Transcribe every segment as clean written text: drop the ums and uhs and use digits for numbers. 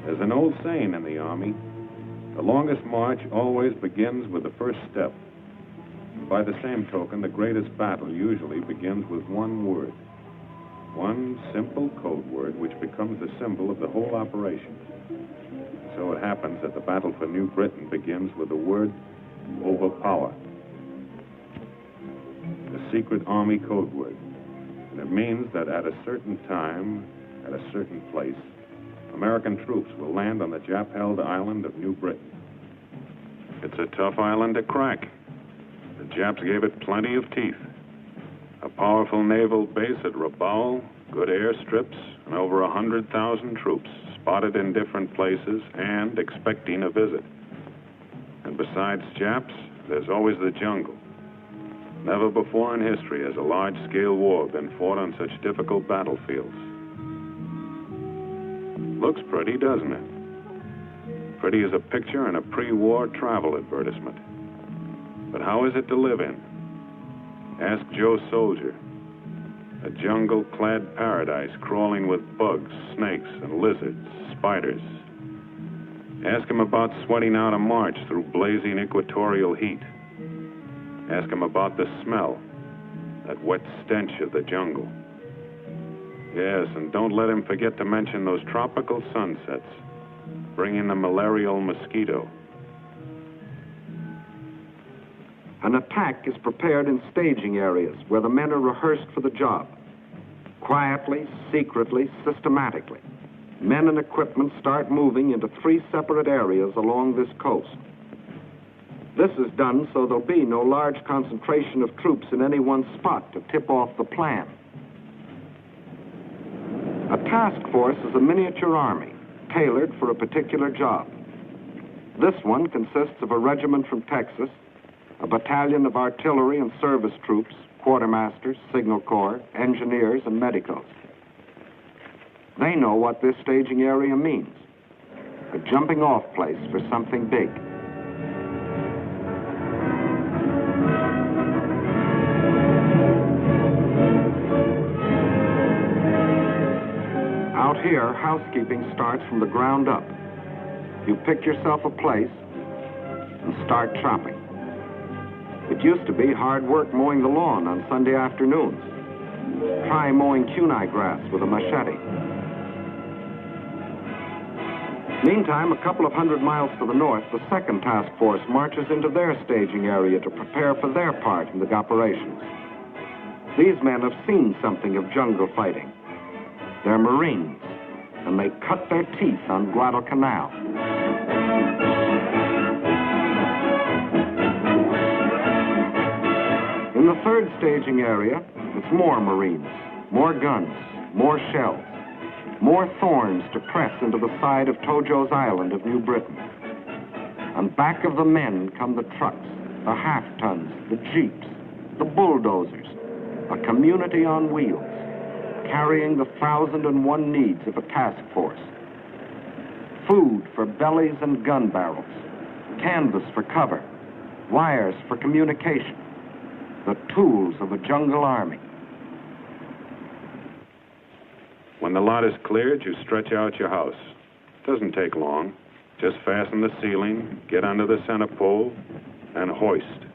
There's an old saying in the Army, the longest march always begins with the first step. By the same token, the greatest battle usually begins with one word. One simple code word which becomes the symbol of the whole operation. So it happens that the battle for New Britain begins with the word overpower. The secret Army code word. And it means that at a certain time, at a certain place, American troops will land on the Jap-held island of New Britain. It's a tough island to crack. The Japs gave it plenty of teeth. A powerful naval base at Rabaul, good airstrips, and over 100,000 troops spotted in different places and expecting a visit. And besides Japs, there's always the jungle. Never before in history has a large-scale war been fought on such difficult battlefields. Looks pretty, doesn't it? Pretty as a picture in a pre-war travel advertisement. But how is it to live in? Ask Joe Soldier. A jungle-clad paradise crawling with bugs, snakes, and lizards, spiders. Ask him about sweating out a march through blazing equatorial heat. Ask him about the smell, that wet stench of the jungle. Yes, and don't let him forget to mention those tropical sunsets, bringing the malarial mosquito. An attack is prepared in staging areas where the men are rehearsed for the job. Quietly, secretly, systematically, men and equipment start moving into 3 separate areas along this coast. This is done so there'll be no large concentration of troops in any one spot to tip off the plan. A task force is a miniature army, tailored for a particular job. This one consists of a regiment from Texas, a battalion of artillery and service troops, quartermasters, signal corps, engineers, and medicos. They know what this staging area means, a jumping-off place for something big. Out here, housekeeping starts from the ground up. You pick yourself a place and start chopping. It used to be hard work mowing the lawn on Sunday afternoons. Try mowing kunai grass with a machete. Meantime, a couple of 100 miles to the north, the 2nd Task Force marches into their staging area to prepare for their part in the operations. These men have seen something of jungle fighting. They're Marines, and they cut their teeth on Guadalcanal. In the 3rd staging area, it's more Marines, more guns, more shells, more thorns to press into the side of Tojo's Island of New Britain. And back of the men come the trucks, the half-tons, the jeeps, the bulldozers, a community on wheels, carrying the 1,001 needs of a task force. Food for bellies and gun barrels, canvas for cover, wires for communication, the tools of a jungle army. When the lot is cleared, you stretch out your house. Doesn't take long. Just fasten the ceiling, get under the center pole, and hoist.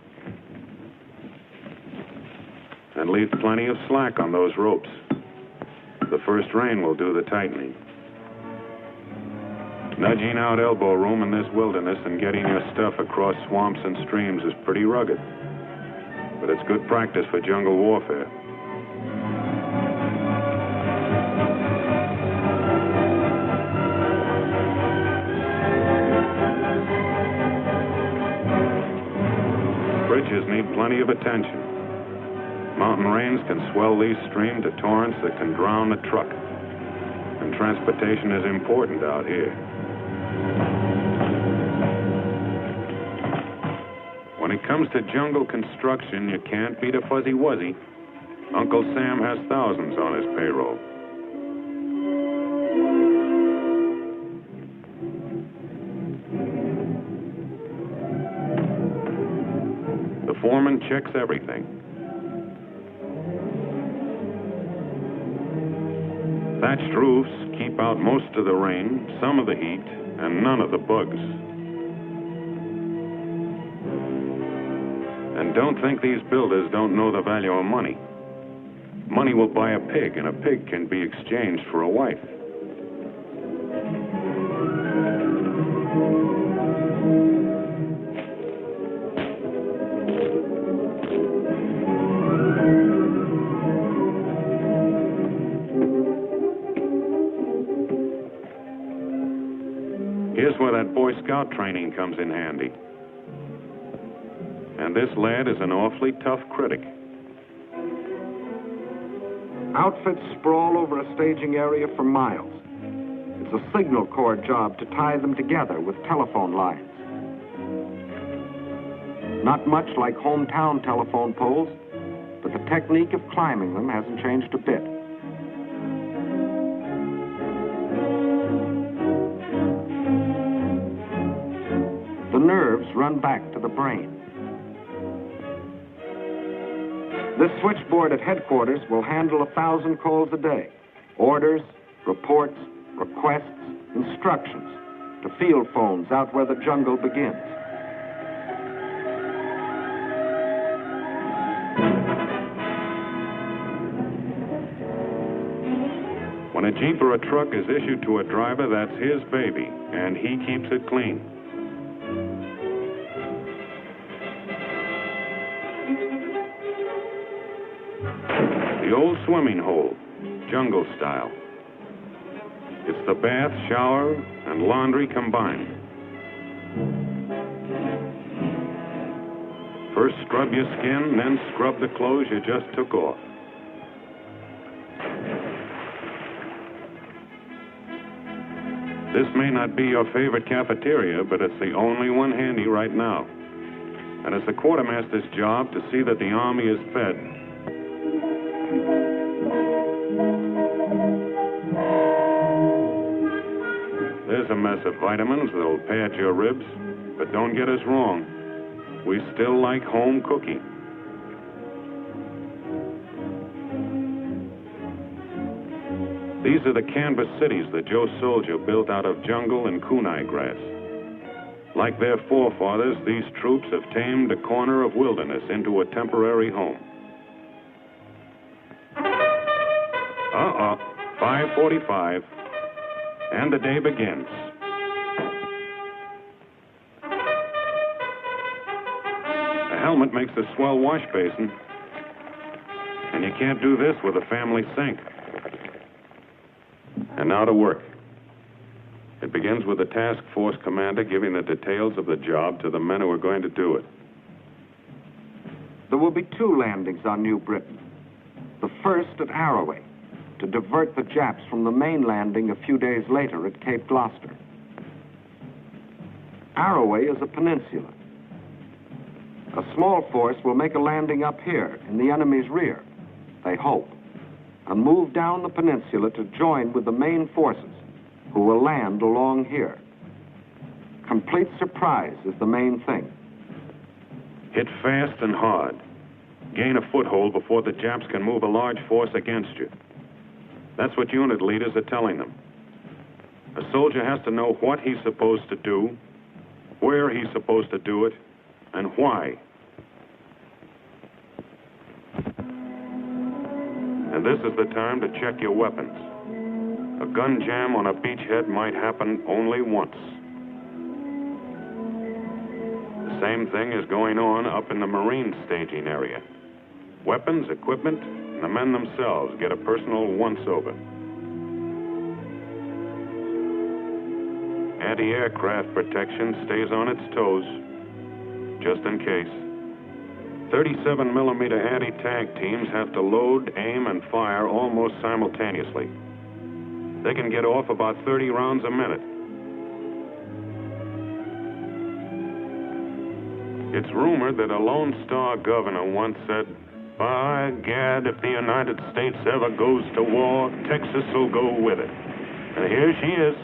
And leave plenty of slack on those ropes. The first rain will do the tightening. Nudging out elbow room in this wilderness and getting your stuff across swamps and streams is pretty rugged. But it's good practice for jungle warfare. Bridges need plenty of attention. Mountain rains can swell these streams to torrents that can drown a truck. And transportation is important out here. When it comes to jungle construction, you can't beat a fuzzy-wuzzy. Uncle Sam has thousands on his payroll. The foreman checks everything. Thatched roofs keep out most of the rain, some of the heat, and none of the bugs. And don't think these builders don't know the value of money. Money will buy a pig, and a pig can be exchanged for a wife. Here's where that Boy Scout training comes in handy. And this lad is an awfully tough critic. Outfits sprawl over a staging area for miles. It's a signal corps job to tie them together with telephone lines. Not much like hometown telephone poles, but the technique of climbing them hasn't changed a bit. The nerves run back to the brain. This switchboard at headquarters will handle 1,000 calls a day. Orders, reports, requests, instructions to field phones out where the jungle begins. When a Jeep or a truck is issued to a driver, that's his baby, and he keeps it clean. The old swimming hole, jungle style. It's the bath, shower, and laundry combined. First scrub your skin, then scrub the clothes you just took off. This may not be your favorite cafeteria, but it's the only one handy right now. And it's the quartermaster's job to see that the army is fed. There's a mess of vitamins that'll pad your ribs, but don't get us wrong. We still like home cooking. These are the canvas cities that Joe Soldier built out of jungle and kunai grass. Like their forefathers, these troops have tamed a corner of wilderness into a temporary home. 5:45, and the day begins. A helmet makes a swell wash basin, and you can't do this with a family sink. And now to work. It begins with the task force commander giving the details of the job to the men who are going to do it. There will be 2 landings on New Britain. The first at Arroway, to divert the Japs from the main landing a few days later at Cape Gloucester. Arroway is a peninsula. A small force will make a landing up here in the enemy's rear, they hope, and move down the peninsula to join with the main forces, who will land along here. Complete surprise is the main thing. Hit fast and hard. Gain a foothold before the Japs can move a large force against you. That's what unit leaders are telling them. A soldier has to know what he's supposed to do, where he's supposed to do it, and why. And this is the time to check your weapons. A gun jam on a beachhead might happen only once. The same thing is going on up in the Marine staging area. Weapons, equipment, and the men themselves get a personal once-over. Anti-aircraft protection stays on its toes, just in case. 37mm anti-tank teams have to load, aim, and fire almost simultaneously. They can get off about 30 rounds a minute. It's rumored that a Lone Star governor once said, "By gad, if the United States ever goes to war, Texas will go with it." And here she is.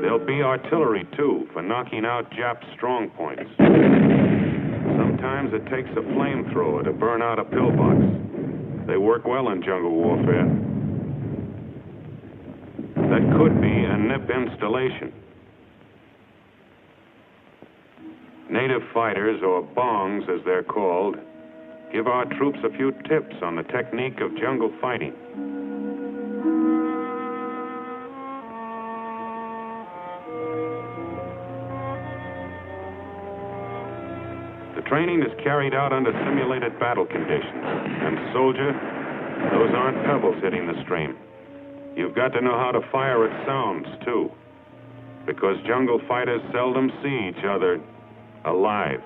There'll be artillery, too, for knocking out Jap strong points. Sometimes it takes a flamethrower to burn out a pillbox. They work well in jungle warfare. That could be a NIP installation. Native fighters, or bongs as they're called, give our troops a few tips on the technique of jungle fighting. The training is carried out under simulated battle conditions. And soldier, those aren't pebbles hitting the stream. You've got to know how to fire at sounds, too. Because jungle fighters seldom see each other alive.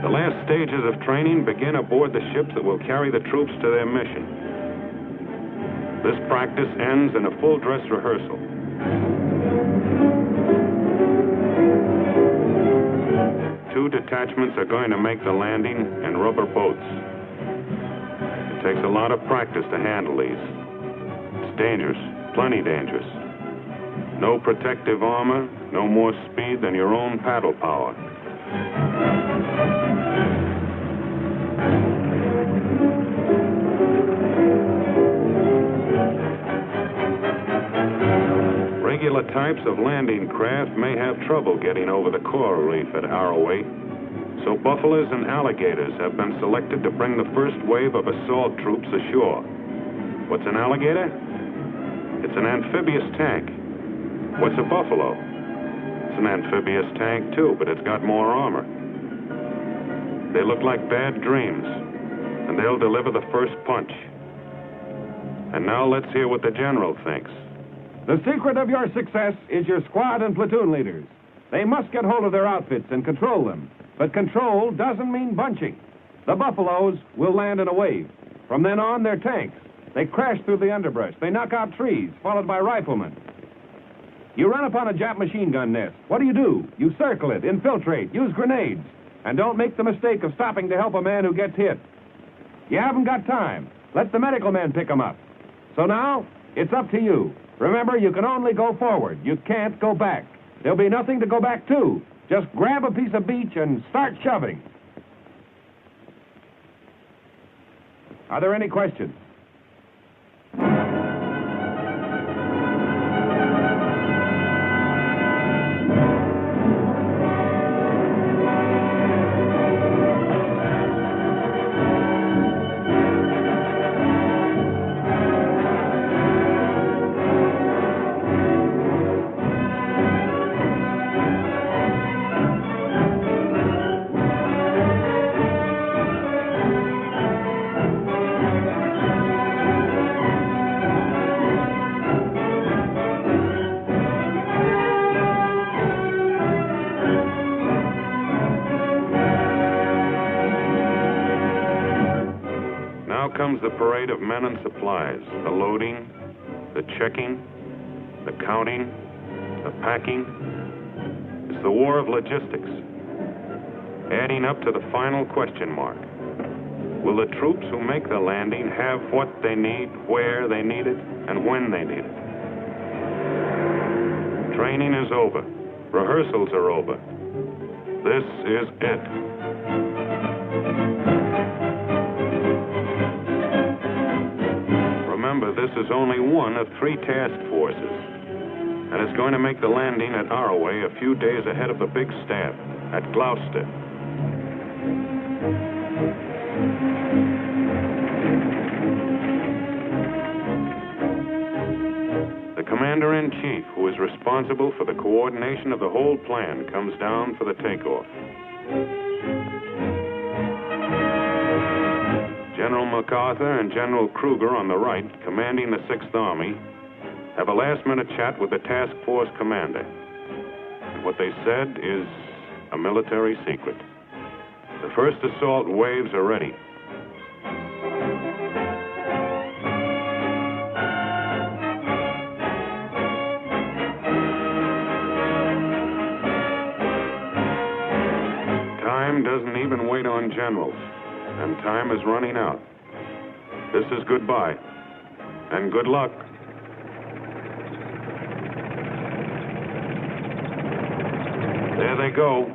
The last stages of training begin aboard the ships that will carry the troops to their mission. This practice ends in a full-dress rehearsal. Two detachments are going to make the landing in rubber boats. It takes a lot of practice to handle these. It's dangerous, plenty dangerous. No protective armor, no more speed than your own paddle power. Regular types of landing craft may have trouble getting over the coral reef at Arroway, so buffaloes and alligators have been selected to bring the first wave of assault troops ashore. What's an alligator? It's an amphibious tank. What's a buffalo? It's an amphibious tank, too, but it's got more armor. They look like bad dreams, and they'll deliver the first punch. And now let's hear what the general thinks. The secret of your success is your squad and platoon leaders. They must get hold of their outfits and control them. But control doesn't mean bunching. The buffaloes will land in a wave. From then on, they're tanks. They crash through the underbrush. They knock out trees, followed by riflemen. You run upon a Jap machine gun nest. What do? You circle it, infiltrate, use grenades. And don't make the mistake of stopping to help a man who gets hit. You haven't got time. Let the medical men pick him up. So now, it's up to you. Remember, you can only go forward. You can't go back. There'll be nothing to go back to. Just grab a piece of beach and start shoving. Are there any questions? Comes the parade of men and supplies, the loading, the checking, the counting, the packing. It's the war of logistics, adding up to the final question mark. Will the troops who make the landing have what they need, where they need it, and when they need it? Training is over. Rehearsals are over. This is it. Remember, this is only one of 3 task forces, and it's going to make the landing at Arroway a few days ahead of the big staff at Gloucester. The commander-in-chief, who is responsible for the coordination of the whole plan, comes down for the takeoff. General MacArthur and General Kruger on the right, commanding the 6th Army, have a last-minute chat with the task force commander. And what they said is a military secret. The first assault waves are ready. Time doesn't even wait on generals. And time is running out. This is goodbye, and good luck. they go.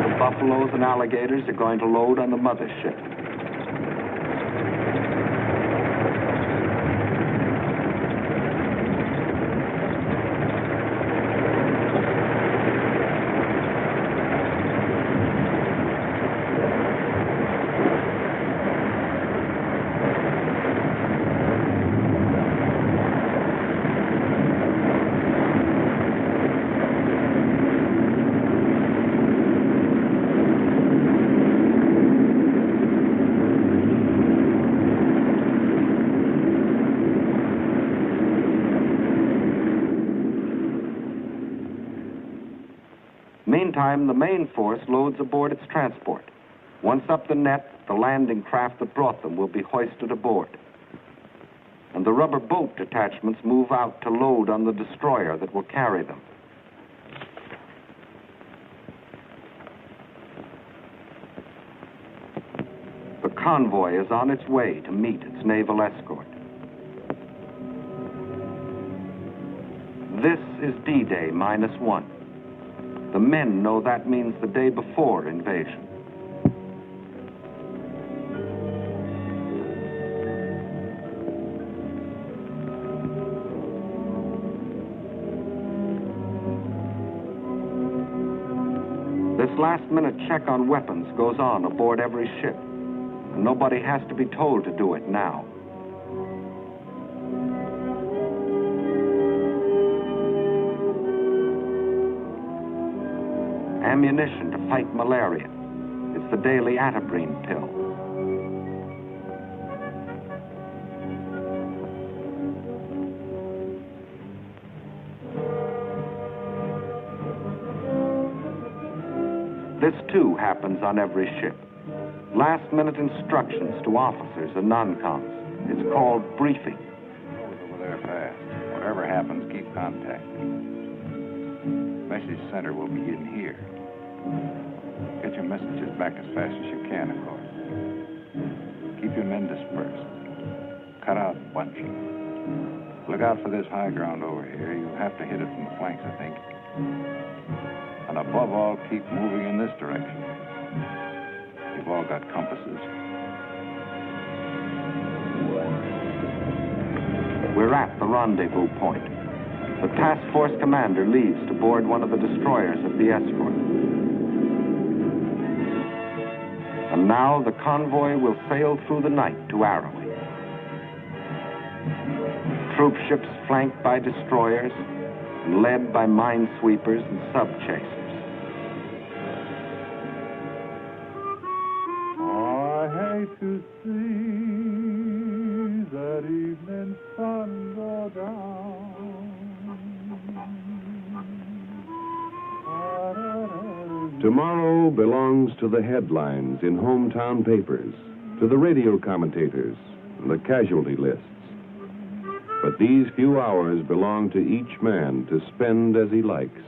The buffaloes and alligators are going to load on the mothership. Meantime, the main force loads aboard its transport. Once up the net, the landing craft that brought them will be hoisted aboard. And the rubber boat detachments move out to load on the destroyer that will carry them. The convoy is on its way to meet its naval escort. This is D-Day -1. The men know that means the day before invasion. This last-minute check on weapons goes on aboard every ship, and nobody has to be told to do it now. Ammunition to fight malaria. It's the daily atabrine pill. This too happens on every ship. Last-minute instructions to officers and non-coms. It's called briefing. Over there fast. Whatever happens, keep contacting. Message center will be in here. Get your messages back as fast as you can, of course. Keep your men dispersed. Cut out bunching. Look out for this high ground over here. You'll have to hit it from the flanks, I think. And above all, keep moving in this direction. You've all got compasses. We're at the rendezvous point. The task force commander leaves to board one of the destroyers of the escort. And now the convoy will sail through the night to Arroway. Troop ships flanked by destroyers and led by minesweepers and sub-chasers. I hate to see that evening sun go down. Tomorrow belongs to the headlines in hometown papers, to the radio commentators, and the casualty lists. But these few hours belong to each man to spend as he likes.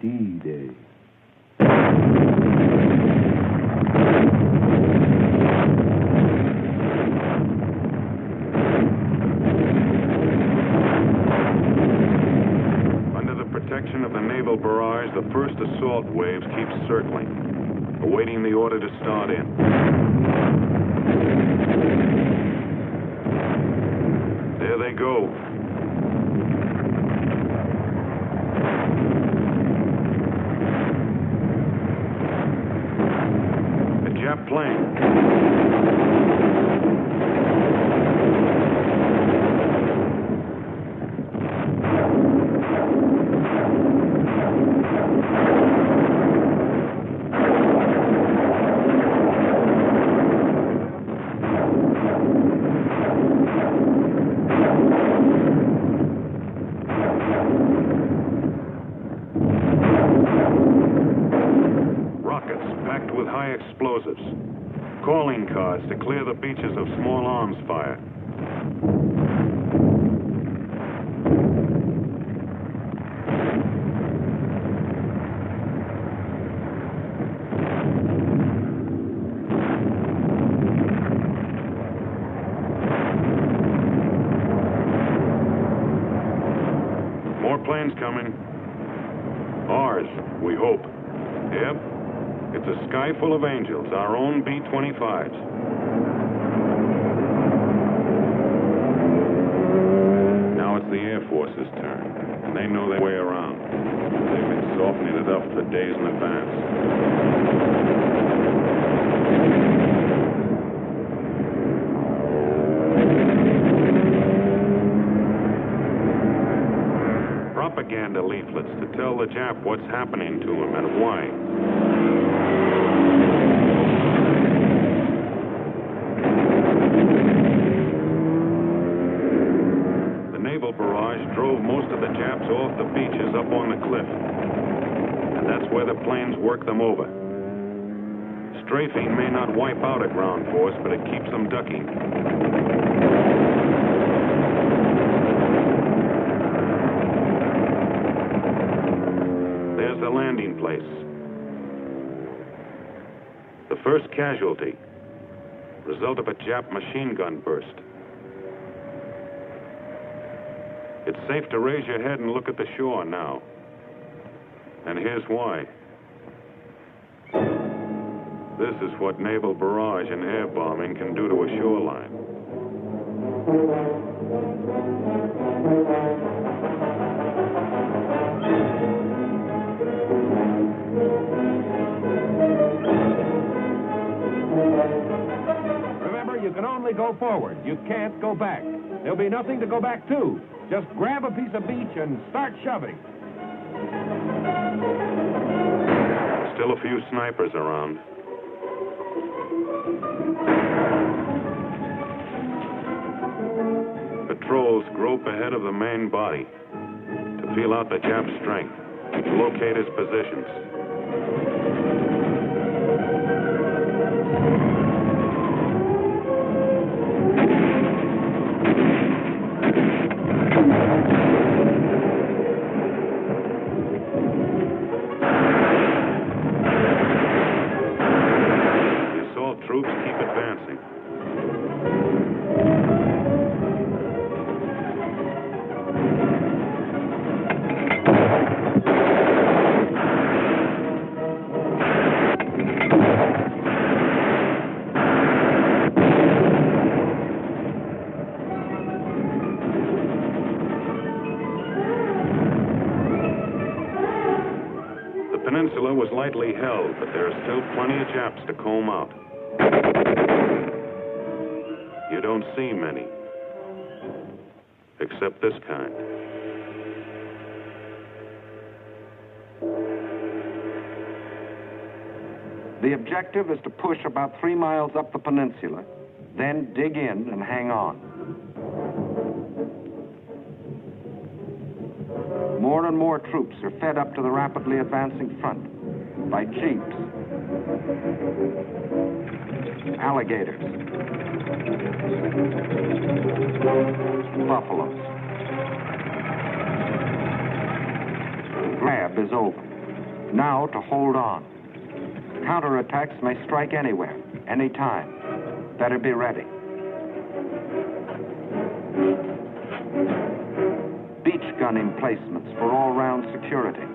D-Day. Under the protection of the naval barrage, the first assault waves keep circling, awaiting the order to start in. There they go. Jap plane. Rockets packed with high explosives. patrolling cars to clear the beaches of small arms fire. More planes coming. Ours, we hope. Yep. It's a sky full of angels, our own B-25s. Now it's the Air Force's turn, and they know their way around. They've been softening it up for days in advance. Propaganda leaflets to tell the Jap what's happening to him and why. The naval barrage drove most of the Japs off the beaches up on the cliff. And that's where the planes work them over. Strafing may not wipe out a ground force, but it keeps them ducking. The landing place. The first casualty, result of a Jap machine gun burst. It's safe to raise your head and look at the shore now. And here's why. This is what naval barrage and air bombing can do to a shoreline. Remember, you can only go forward. You can't go back. There'll be nothing to go back to. Just grab a piece of beach and start shoving. Still a few snipers around. Patrols grope ahead of the main body to feel out the Jap's strength, to locate his positions. Troops keep advancing. The peninsula was lightly held, but there are still plenty of Japs to comb out. You don't see many, except this kind. The objective is to push about 3 miles up the peninsula, then dig in and hang on. More and more troops are fed up to the rapidly advancing front by jeeps, alligators, buffaloes. Grab is over. Now to hold on. Counterattacks may strike anywhere, anytime. Better be ready. Beach gun emplacements for all-round security.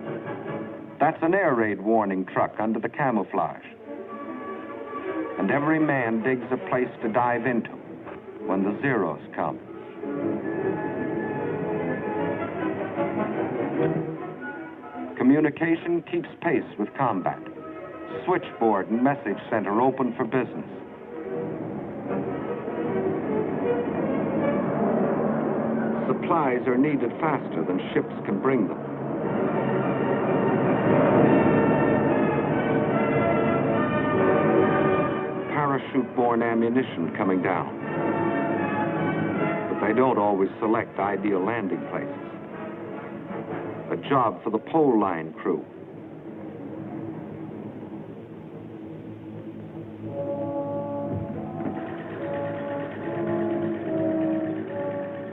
That's an air raid warning truck under the camouflage. And every man digs a place to dive into when the Zeros come. Communication keeps pace with combat. Switchboard and message center open for business. Supplies are needed faster than ships can bring them. Parachute-borne ammunition coming down. But they don't always select ideal landing places. A job for the pole line crew.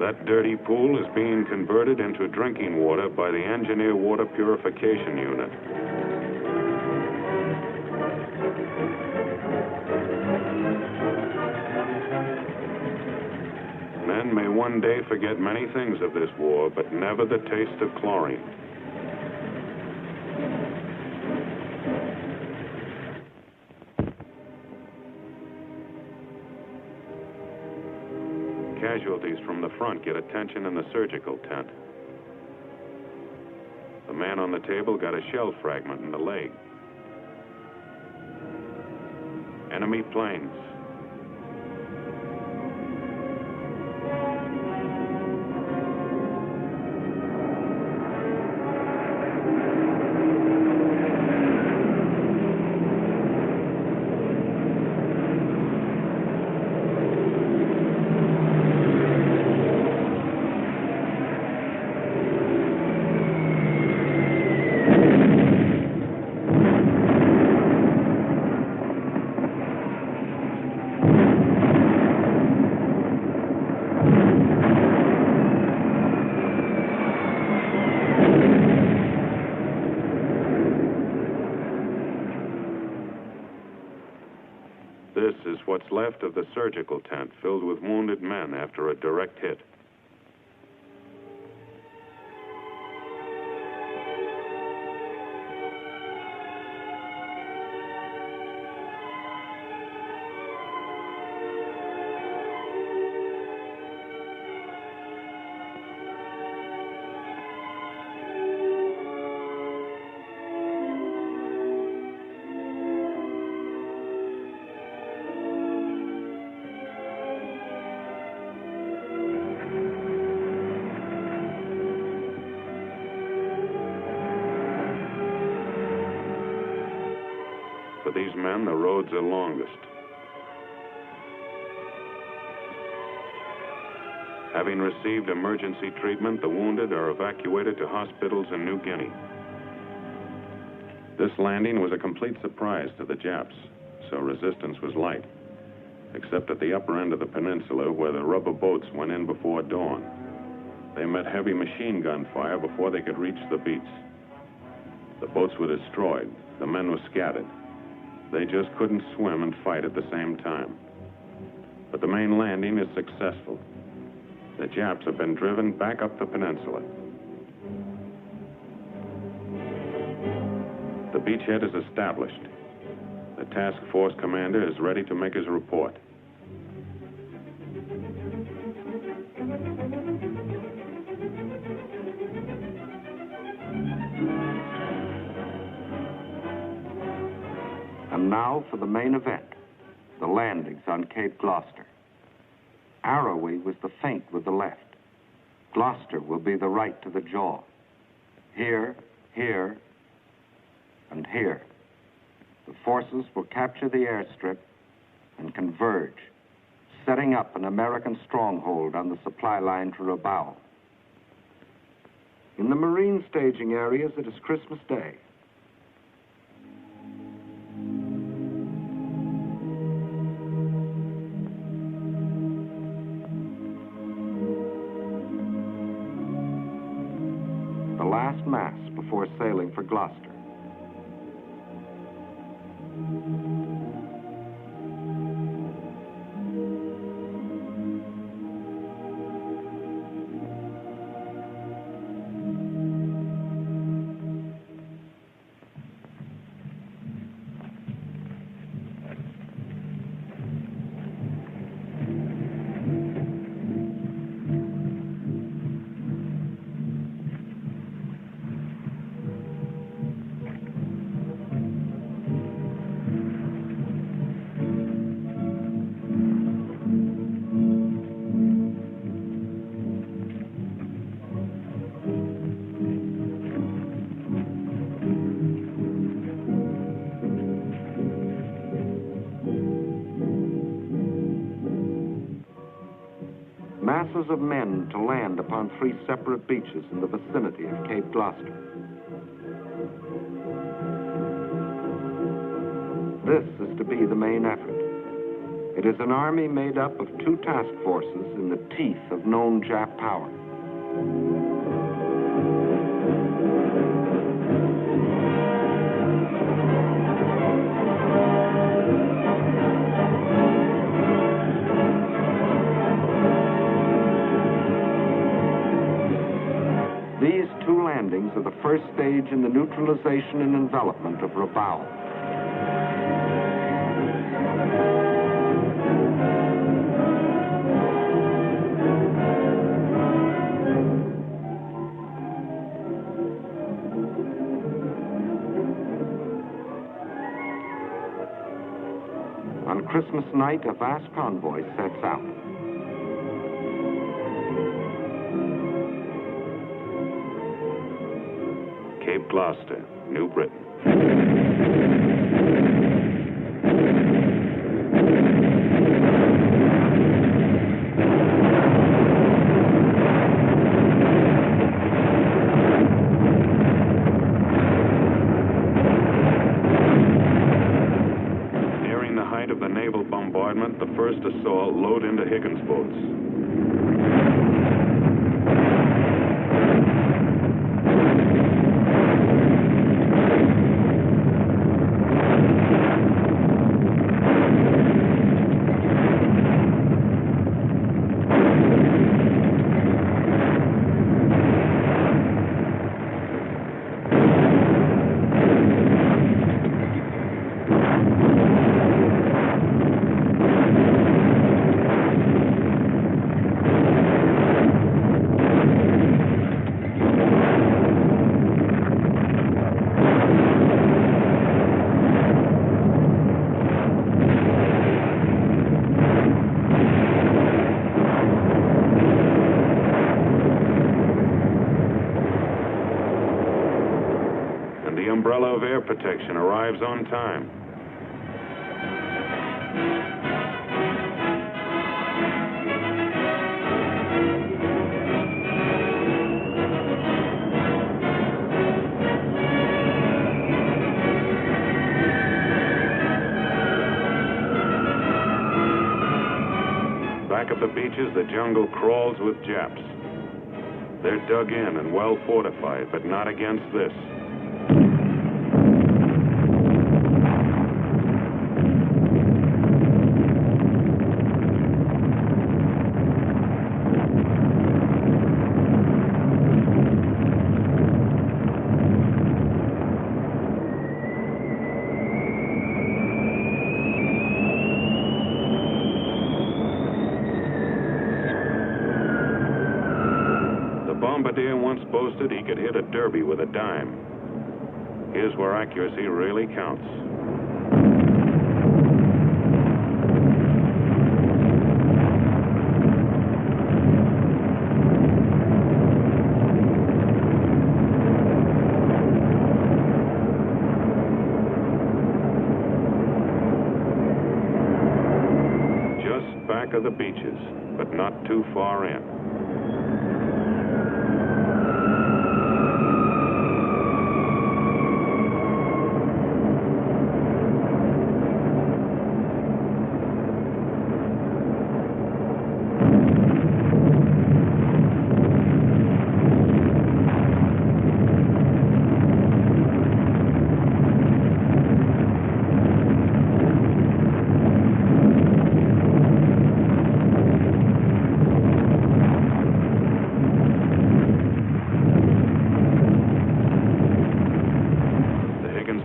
That dirty pool is being converted into drinking water by the Engineer Water Purification Unit. Men may one day forget many things of this war, but never the taste of chlorine. Casualties from the front get attention in the surgical tent. The man on the table got a shell fragment in the leg. Enemy planes. This is what's left of the surgical tent filled with wounded men after a direct hit. For these men, the roads are longest. Having received emergency treatment, the wounded are evacuated to hospitals in New Guinea. This landing was a complete surprise to the Japs, so resistance was light, except at the upper end of the peninsula where the rubber boats went in before dawn. They met heavy machine gun fire before they could reach the beach. The boats were destroyed. The men were scattered. They just couldn't swim and fight at the same time. But the main landing is successful. The Japs have been driven back up the peninsula. The beachhead is established. The task force commander is ready to make his report. And now for the main event, the landings on Cape Gloucester. Arrowey was the feint with the left. Gloucester will be the right to the jaw. Here, here, and here. The forces will capture the airstrip and converge, setting up an American stronghold on the supply line to Rabaul. In the Marine staging areas, it is Christmas Day. The last mass before sailing for Gloucester. Masses of men to land upon 3 separate beaches in the vicinity of Cape Gloucester. This is to be the main effort. It is an army made up of two task forces in the teeth of known Jap power. These two landings are the first stage in the neutralization and envelopment of Rabaul. On Christmas night, a vast convoy sets out. Cape Gloucester, New Britain. Nearing the height of the naval bombardment, the first assault load into Higgins boats. The umbrella of air protection arrives on time. Back at the beaches, the jungle crawls with Japs. They're dug in and well fortified, but not against this. Bombardier once boasted he could hit a derby with a dime. Here's where accuracy really counts. Just back of the beaches, but not too far in.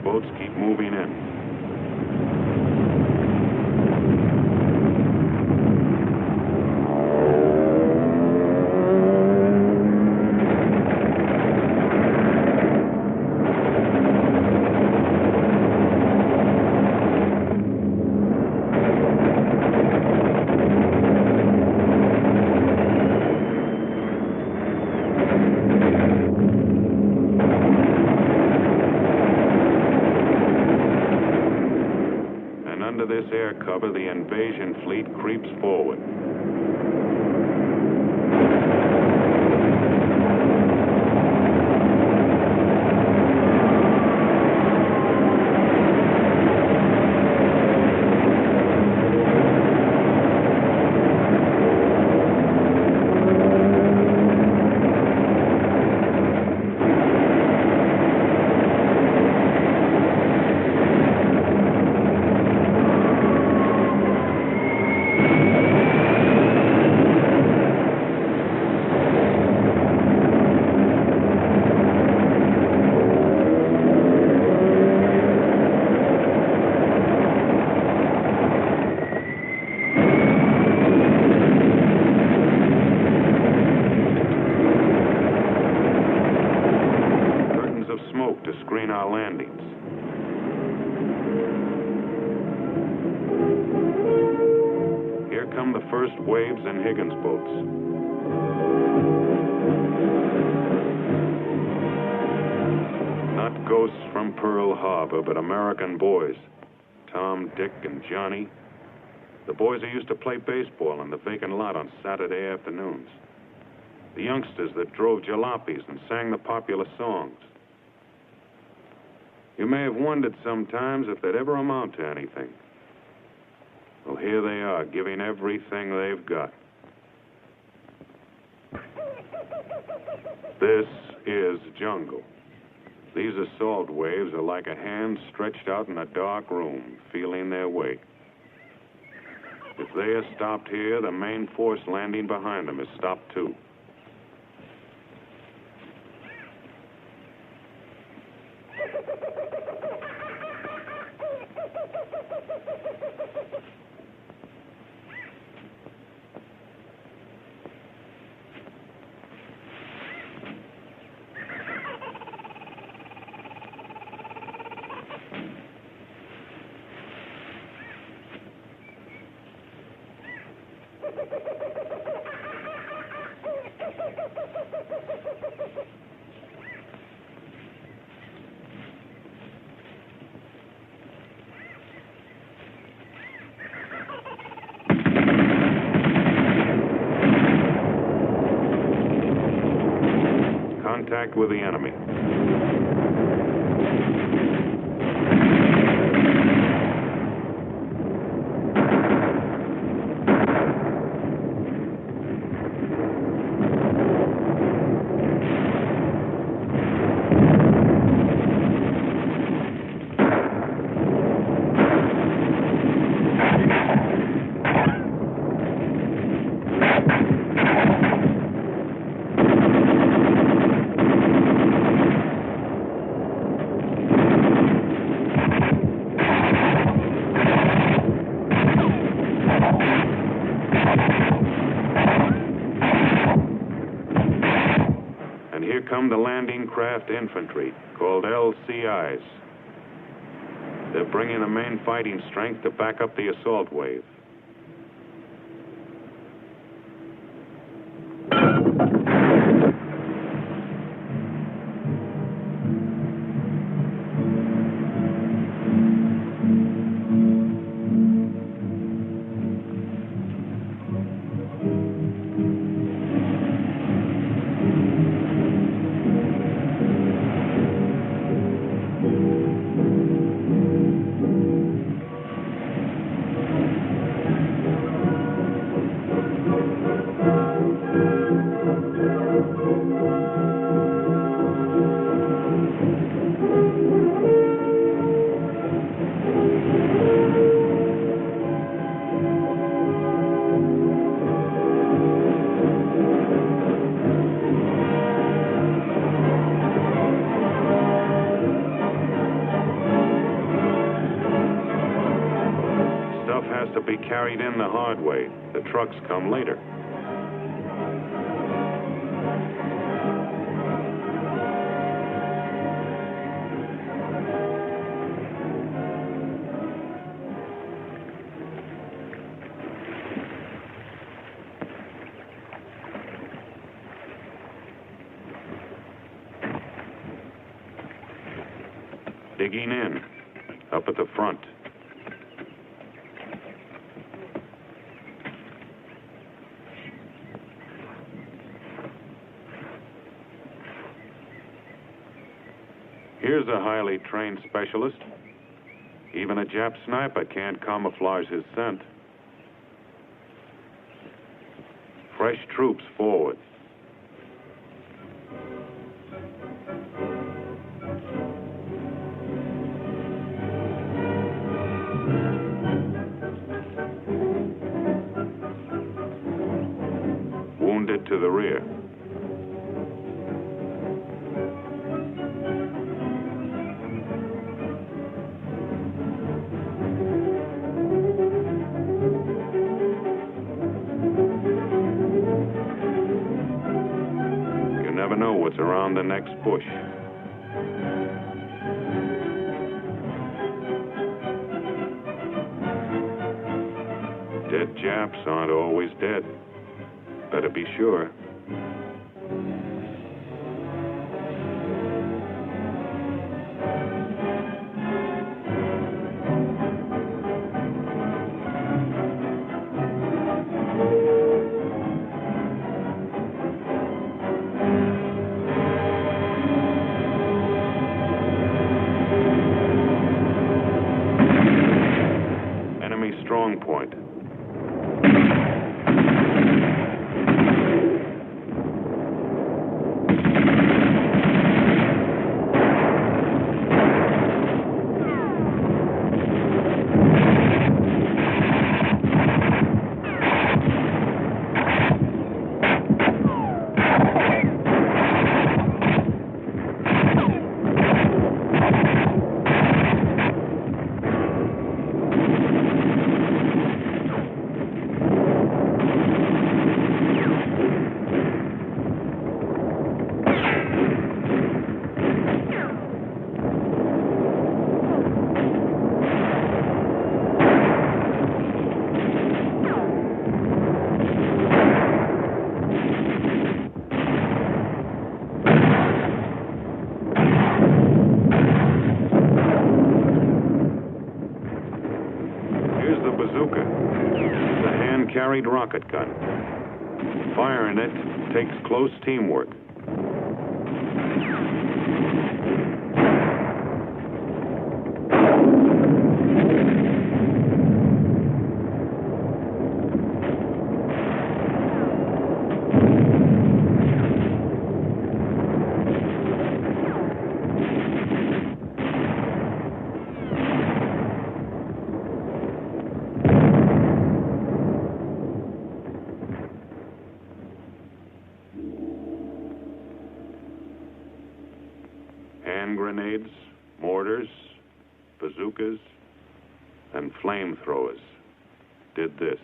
Boats keep moving in. Under this air cover, the invasion fleet creeps forward. come the first waves in Higgins boats. Not ghosts from Pearl Harbor, but American boys. Tom, Dick, and Johnny. The boys who used to play baseball in the vacant lot on Saturday afternoons. The youngsters that drove jalopies and sang the popular songs. You may have wondered sometimes if they'd ever amount to anything. Well, here they are, giving everything they've got. This is jungle. These assault waves are like a hand stretched out in a dark room, feeling their way. If they are stopped here, the main force landing behind them is stopped too. Contact with the enemy. Come the landing craft infantry, called LCIs. They're bringing the main fighting strength to back up the assault wave. To be carried in the hard way. The trucks come later. Digging in, up at the front. Here's a highly trained specialist. Even a Jap sniper can't camouflage his scent. Fresh troops forward. Wounded to the rear. Never know what's around the next bush. Dead dead Japs aren't always dead. Better be sure. Enemy strong point. Bazooka. It's a hand-carried rocket gun. Firing it takes close teamwork. Hand grenades, mortars, bazookas, and flamethrowers did this.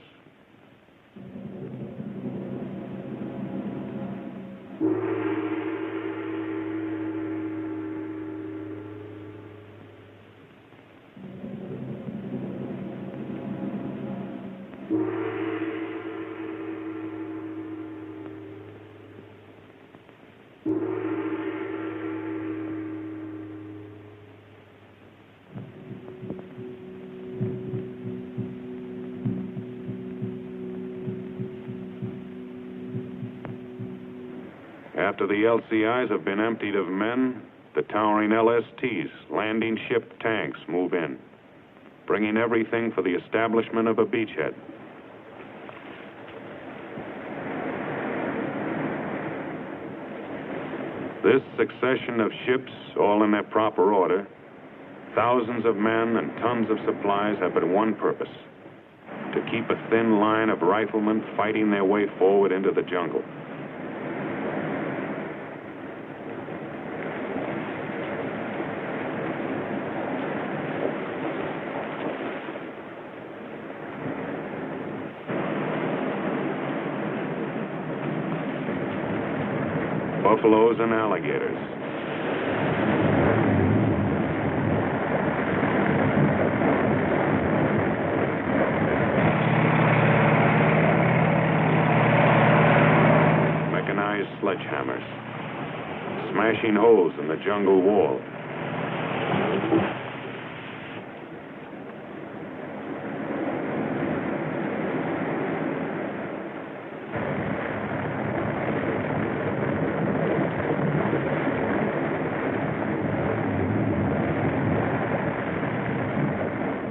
After the LCIs have been emptied of men, the towering LSTs, landing ship tanks, move in, bringing everything for the establishment of a beachhead. This succession of ships, all in their proper order, thousands of men and tons of supplies have but one purpose: to keep a thin line of riflemen fighting their way forward into the jungle. Buffaloes and alligators. Mechanized sledgehammers, smashing holes in the jungle wall.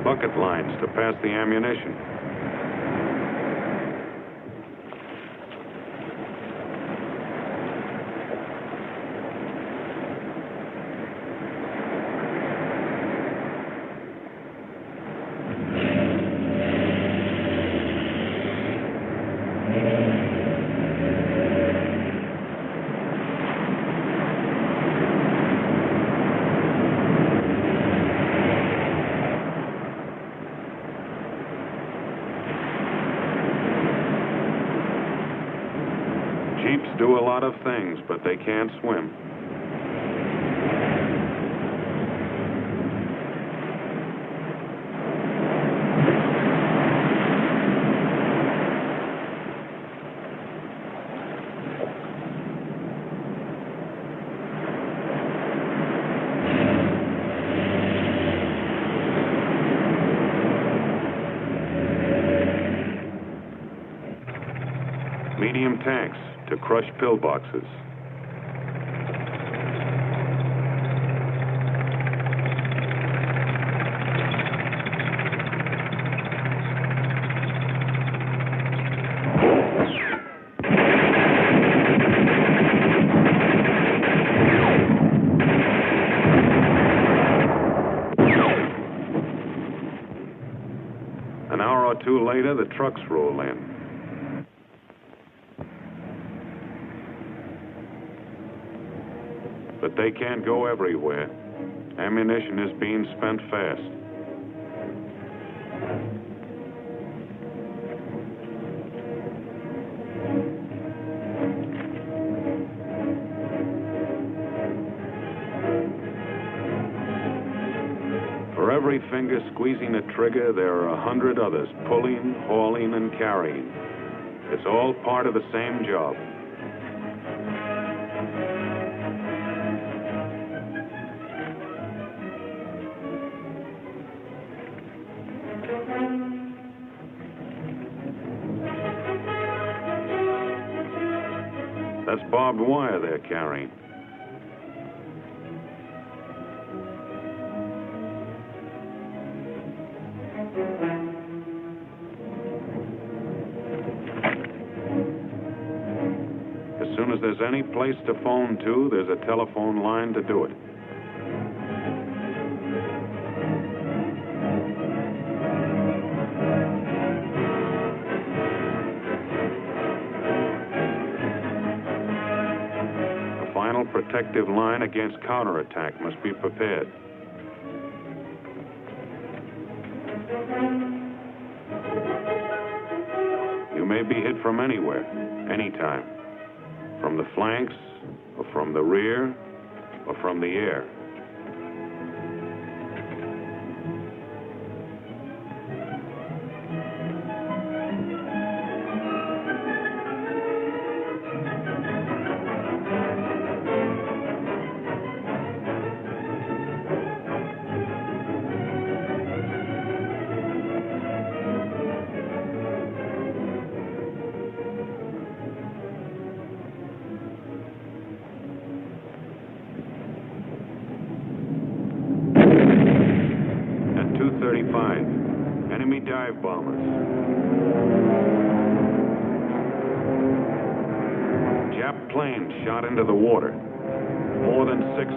Bucket lines to pass the ammunition. Jeeps do a lot of things, but they can't swim. Medium tanks to crush pillboxes. An hour or two later, the trucks roll in. But they can't go everywhere. Ammunition is being spent fast. For every finger squeezing a trigger, there are 100 others pulling, hauling, and carrying. It's all part of the same job. That's barbed wire they're carrying. As soon as there's any place to phone to, there's a telephone line to do it. Protective line against counterattack must be prepared. You may be hit from anywhere, anytime. From the flanks, or from the rear, or from the air. Enemy dive bombers. Jap planes shot into the water. More than 60.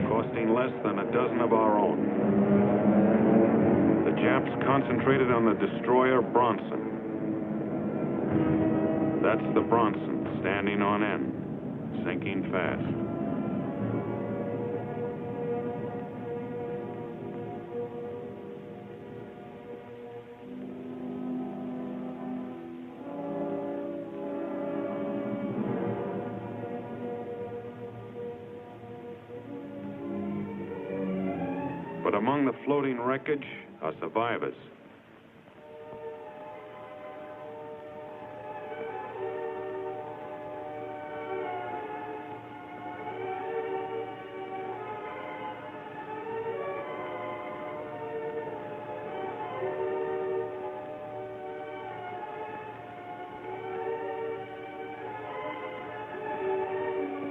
Costing less than a dozen of our own. The Japs concentrated on the destroyer Bronson. That's the Bronson standing on end, sinking fast. But among the floating wreckage are survivors.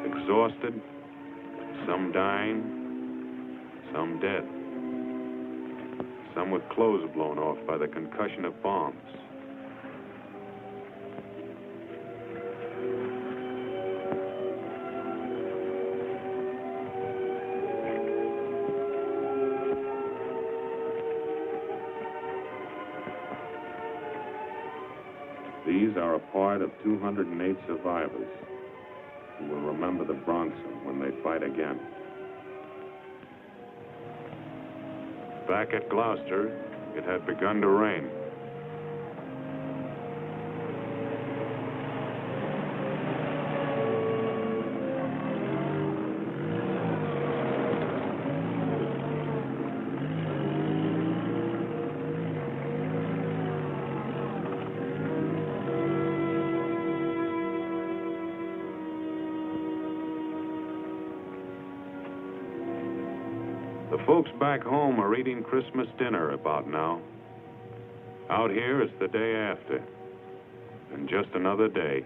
Exhausted, some dying, some dead. Some with clothes blown off by the concussion of bombs. These are a part of 208 survivors who will remember the Bronson when they fight again. Back at Gloucester, it had begun to rain. The folks back home are eating Christmas dinner about now. Out here, it's the day after. And just another day.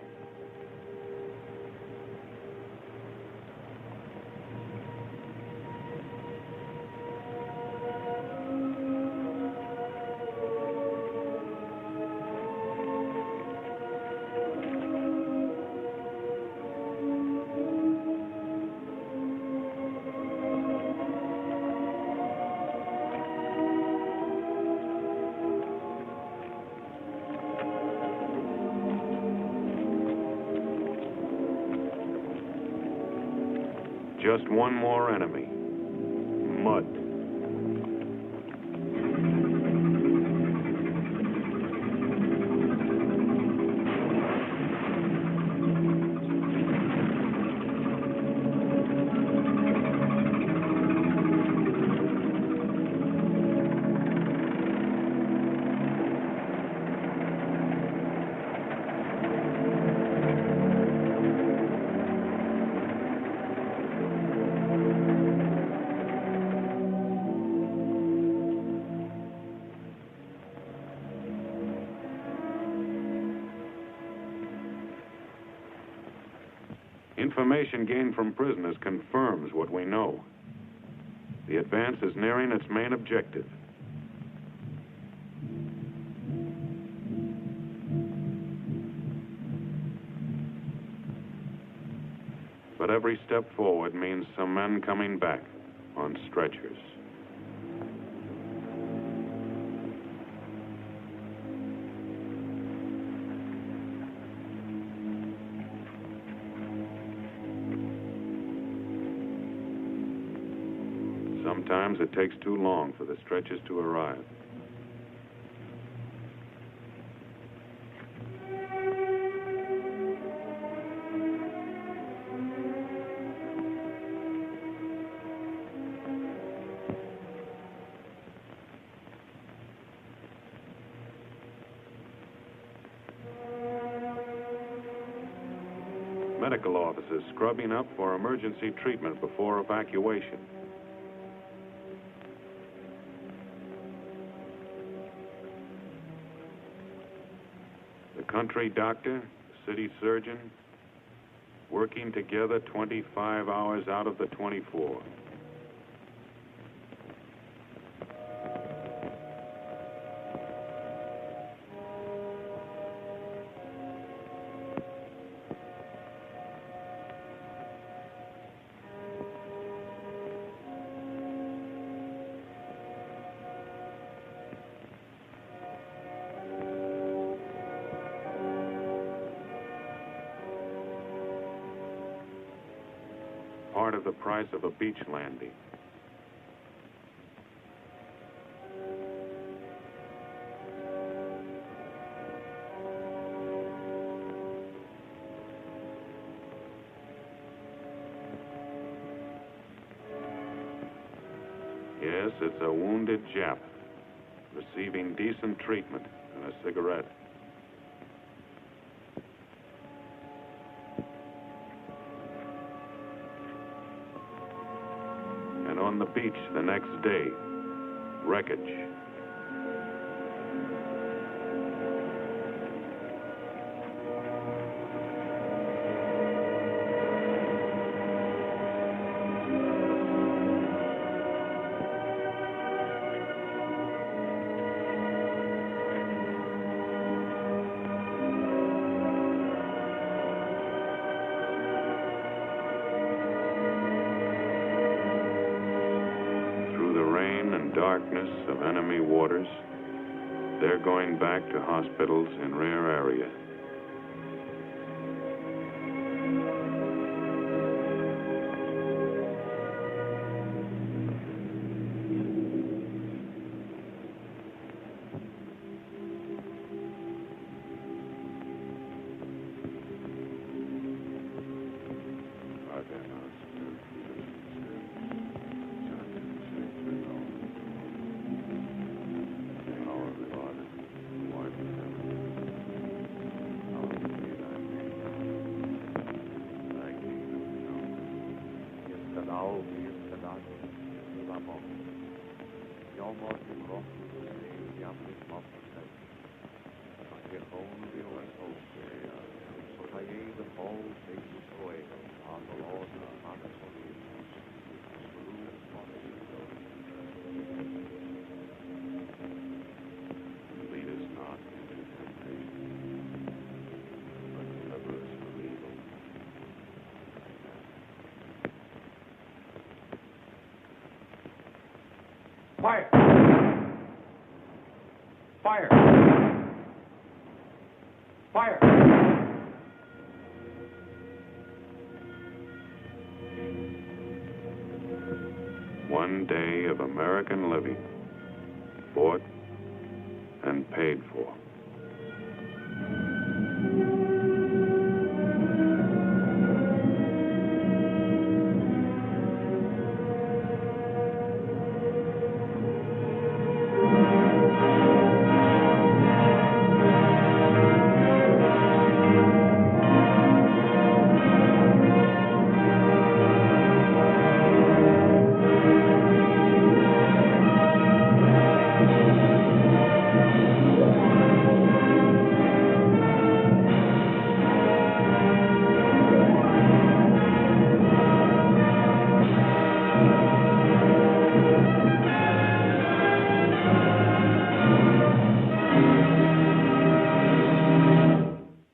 Just one more enemy. Mud. Information gained from prisoners confirms what we know. The advance is nearing its main objective. But every step forward means some men coming back on stretchers. Sometimes it takes too long for the stretchers to arrive. Medical officers scrubbing up for emergency treatment before evacuation. The country doctor, the city surgeon, working together 25 hours out of the 24. Part of the price of a beach landing. Yes, it's a wounded Jap, receiving decent treatment and a cigarette. And on the beach the next day, wreckage. Darkness of enemy waters, they're going back to hospitals in rear area. Lead us not into temptation, but deliver us from evil. Fire! Fire! Fire! One day of American living, bought and paid for.